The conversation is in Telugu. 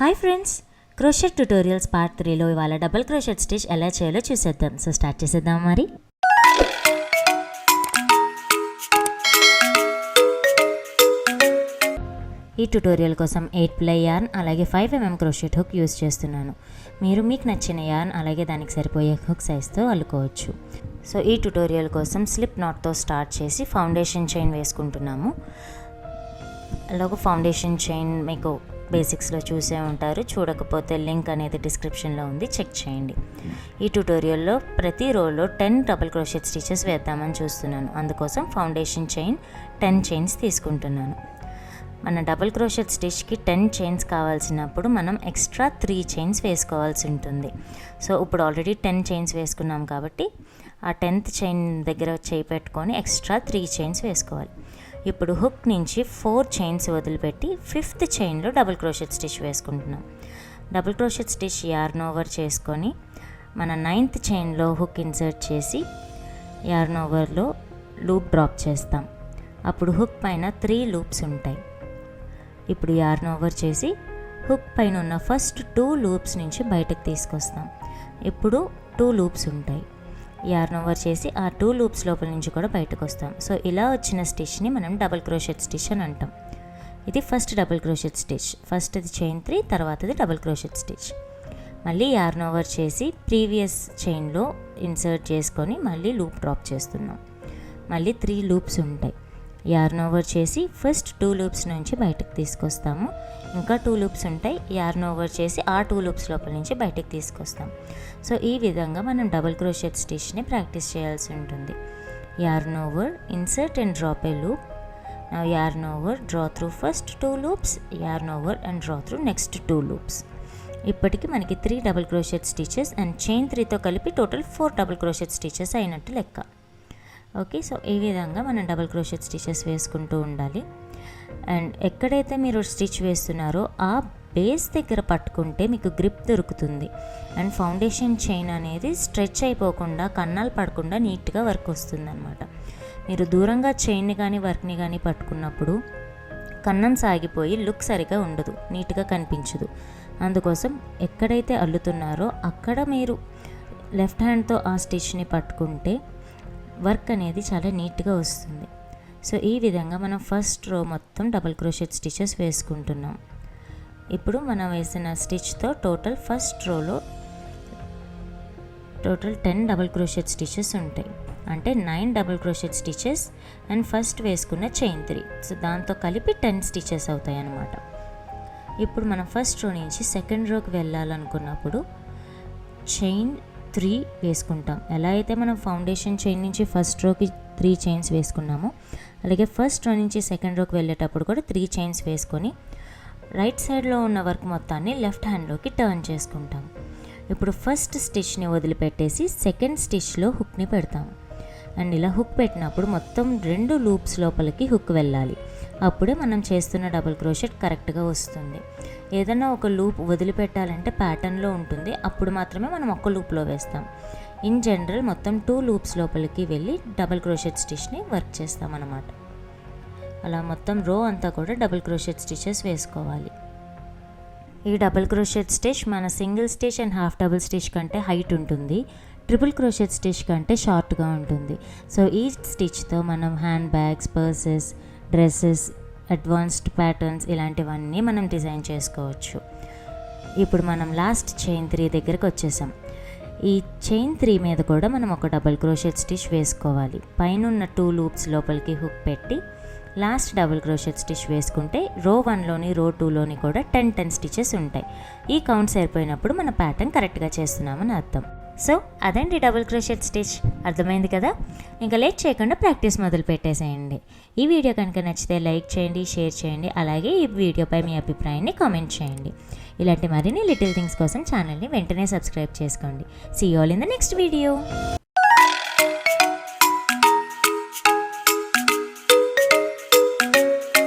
Hi friends, crochet tutorials part 3లో ఇవాళ డబుల్ క్రోషెట్ స్టిచ్ ఎలా చేయాలో చూసేద్దాం. సో స్టార్ట్ చేసేద్దాం మరి. ఈ ట్యుటోరియల్ కోసం 8 ప్లై యార్న్ అలాగే 5mm క్రోషెట్ హుక్ యూస్ చేస్తున్నాను. మీరు మీకు నచ్చిన యార్న్ అలాగే దానికి సరిపోయే హుక్ సైజ్తో అల్లుకోవచ్చు. సో ఈ ట్యుటోరియల్ కోసం స్లిప్ నాట్తో స్టార్ట్ చేసి ఫౌండేషన్ చైన్ వేసుకుంటున్నాము. అలాగే ఫౌండేషన్ చైన్ మీకు బేసిక్స్లో చూసే ఉంటారు, చూడకపోతే లింక్ అనేది డిస్క్రిప్షన్లో ఉంది, చెక్ చేయండి. ఈ ట్యుటోరియల్లో ప్రతి రోలో 10 డబుల్ క్రోషెట్ స్టిచెస్ వేద్దామని చూస్తున్నాను. అందుకోసం ఫౌండేషన్ చైన్ 10 చైన్స్ తీసుకుంటున్నాను. మన డబుల్ క్రోషెట్ స్టిచ్కి 10 చైన్స్ కావాల్సినప్పుడు మనం ఎక్స్ట్రా 3 చైన్స్ వేసుకోవాల్సి ఉంటుంది. సో ఇప్పుడు ఆల్రెడీ 10 చైన్స్ వేసుకున్నాం కాబట్టి ఆ 10th చైన్ దగ్గర చేయి పెట్టుకొని ఎక్స్ట్రా 3 చైన్స్ వేసుకోవాలి. ఇప్పుడు హుక్ నుంచి 4 చైన్స్ వదిలిపెట్టి 5th చైన్లో డబుల్ క్రోషెట్ స్టిచ్ వేసుకుంటున్నాం. Double crochet stitch yarn over చేసుకొని మన 9th చైన్లో హుక్ ఇన్సర్ట్ చేసి యార్న్ ఓవర్లో లూప్ డ్రాప్ చేస్తాం. అప్పుడు హుక్ పైన 3 లూప్స్ ఉంటాయి. ఇప్పుడు యార్న్ ఓవర్ చేసి హుక్ పైన ఉన్న ఫస్ట్ 2 లూప్స్ నుంచి బయటకు తీసుకొస్తాం. ఇప్పుడు 2 లూప్స్ ఉంటాయి. యార్న్ ఓవర్ చేసి ఆ 2 లూప్స్ లోపల నుంచి కూడా బయటకు వస్తాం. సో ఇలా వచ్చిన స్టిచ్ని మనం డబుల్ క్రోషెట్ స్టిచ్ అని అంటాం. ఇది ఫస్ట్ డబుల్ క్రోషెట్ స్టిచ్. ఫస్ట్ది చైన్ 3, తర్వాతది డబుల్ క్రోషెట్ స్టిచ్. మళ్ళీ యార్న్ ఓవర్ చేసి ప్రీవియస్ చైన్లో ఇన్సర్ట్ చేసుకొని మళ్ళీ లూప్ డ్రాప్ చేస్తున్నాం. మళ్ళీ 3 లూప్స్ ఉంటాయి. యార్న్ ఓవర్ చేసి ఫస్ట్ 2 లూప్స్ నుంచి బయటకు తీసుకొస్తాము. ఇంకా 2 లూప్స్ ఉంటాయి. యార్న్ ఓవర్ చేసి ఆ 2 లూప్స్ లోపల నుంచి బయటకు తీసుకొస్తాం. సో ఈ విధంగా మనం డబుల్ క్రోషెట్ స్టిచ్ని ప్రాక్టీస్ చేయాల్సి ఉంటుంది. Yarn over, insert and drop a loop. Now yarn over, draw through first 2 loops, yarn over and draw through next 2 loops. ఇప్పటికి మనకి 3 double crochet stitches and chain 3తో కలిపి టోటల్ 4 డబుల్ క్రోషెట్ స్టిచెస్ అయినట్టు లెక్క. ఓకే, సో ఈ విధంగా మనం డబుల్ క్రోషెట్ స్టిచెస్ వేసుకుంటూ ఉండాలి. అండ్ ఎక్కడైతే మీరు స్టిచ్ వేస్తున్నారో ఆ బేస్ దగ్గర పట్టుకుంటే మీకు గ్రిప్ దొరుకుతుంది. అండ్ ఫౌండేషన్ చైన్ అనేది స్ట్రెచ్ అయిపోకుండా, కన్నాలు పడకుండా నీట్గా వర్క్ వస్తుంది అనమాట. మీరు దూరంగా చైన్ని కానీ వర్క్ని కానీ పట్టుకున్నప్పుడు కన్నం సాగిపోయి లుక్ సరిగా ఉండదు, నీట్గా కనిపించదు. అందుకోసం ఎక్కడైతే అల్లుతున్నారో అక్కడ మీరు లెఫ్ట్ హ్యాండ్తో ఆ స్టిచ్ని పట్టుకుంటే వర్క్ అనేది చాలా నీట్గా వస్తుంది. సో ఈ విధంగా మనం ఫస్ట్ రో మొత్తం డబుల్ క్రోషెట్ స్టిచెస్ వేసుకుంటున్నాం. ఇప్పుడు మనం వేసిన స్టిచ్తో టోటల్ ఫస్ట్ రోలో టోటల్ 10 డబుల్ క్రోషెట్ స్టిచెస్ ఉంటాయి. అంటే 9 double crochet stitches and first వేసుకున్న చైన్ 3. సో దాంతో కలిపి 10 స్టిచెస్ అవుతాయి అన్నమాట. ఇప్పుడు మనం ఫస్ట్ రో నుంచి సెకండ్ రోకి వెళ్ళాలనుకున్నప్పుడు చైన్ 3 వేసుకుంటాం. ఎలా అయితే మనం ఫౌండేషన్ చైన్ నుంచి ఫస్ట్ రోకి 3 చైన్స్ వేసుకున్నామో అలాగే ఫస్ట్ రో నుంచి సెకండ్ రోకి వెళ్ళేటప్పుడు కూడా 3 చైన్స్ వేసుకొని రైట్ సైడ్లో ఉన్న వర్క్ మొత్తాన్ని లెఫ్ట్ హ్యాండ్లోకి టర్న్ చేసుకుంటాం. ఇప్పుడు ఫస్ట్ స్టిచ్ని వదిలిపెట్టేసి సెకండ్ స్టిచ్లో హుక్ని పెడతాము. అండ్ ఇలా హుక్ పెట్టినప్పుడు మొత్తం 2 లూప్స్ లోపలికి హుక్ వెళ్ళాలి. అప్పుడే మనం చేస్తున్న డబుల్ క్రోషెట్ కరెక్ట్గా వస్తుంది. ఏదైనా ఒక లూప్ వదిలిపెట్టాలంటే ప్యాటర్న్లో ఉంటుంది, అప్పుడు మాత్రమే మనం ఒక్క లూప్లో వేస్తాం. ఇన్ జనరల్ మొత్తం 2 లూప్స్ లోపలికి వెళ్ళి డబుల్ క్రోషెట్ స్టిచ్ని వర్క్ చేస్తాం అన్నమాట. అలా మొత్తం రో అంతా కూడా డబుల్ క్రోషెట్ స్టిచెస్ వేసుకోవాలి. ఈ డబుల్ క్రోషెట్ స్టిచ్ మన single stitch and half double stitch కంటే హైట్ ఉంటుంది. ట్రిపుల్ క్రోషెట్ స్టిచ్ కంటే షార్ట్గా ఉంటుంది. సో ఈ స్టిచ్తో మనం hand bags, purses, dresses, advanced patterns ఇలాంటివన్నీ మనం డిజైన్ చేసుకోవచ్చు. ఇప్పుడు మనం లాస్ట్ చైన్ 3 దగ్గరకు వచ్చేసాం. ఈ చైన్ 3 మీద కూడా మనం ఒక డబుల్ క్రోషెట్ స్టిచ్ వేసుకోవాలి. పైన ఉన్న 2 లూప్స్ లోపలికి హుక్ పెట్టి లాస్ట్ డబుల్ క్రోషెట్ స్టిచ్ వేసుకుంటే రో 1లోని రో 2లోని కూడా 10 స్టిచెస్ ఉంటాయి. ఈ కౌంట్ సరిపోయినప్పుడు మన ప్యాటర్న్ కరెక్ట్గా చేస్తున్నామని అర్థం. సో అదండి డబుల్ క్రోషెట్ స్టిచ్. అర్థమైంది కదా? ఇంకా లేట్ చేయకుండా ప్రాక్టీస్ మొదలు పెట్టేసేయండి. ఈ వీడియో కనుక నచ్చితే లైక్ చేయండి, షేర్ చేయండి, అలాగే ఈ వీడియోపై మీ అభిప్రాయాన్ని కామెంట్ చేయండి. ఇలాంటి మరిన్ని లిటిల్ థింగ్స్ కోసం ఛానల్ని వెంటనే సబ్స్క్రైబ్ చేసుకోండి. See you all in the next video.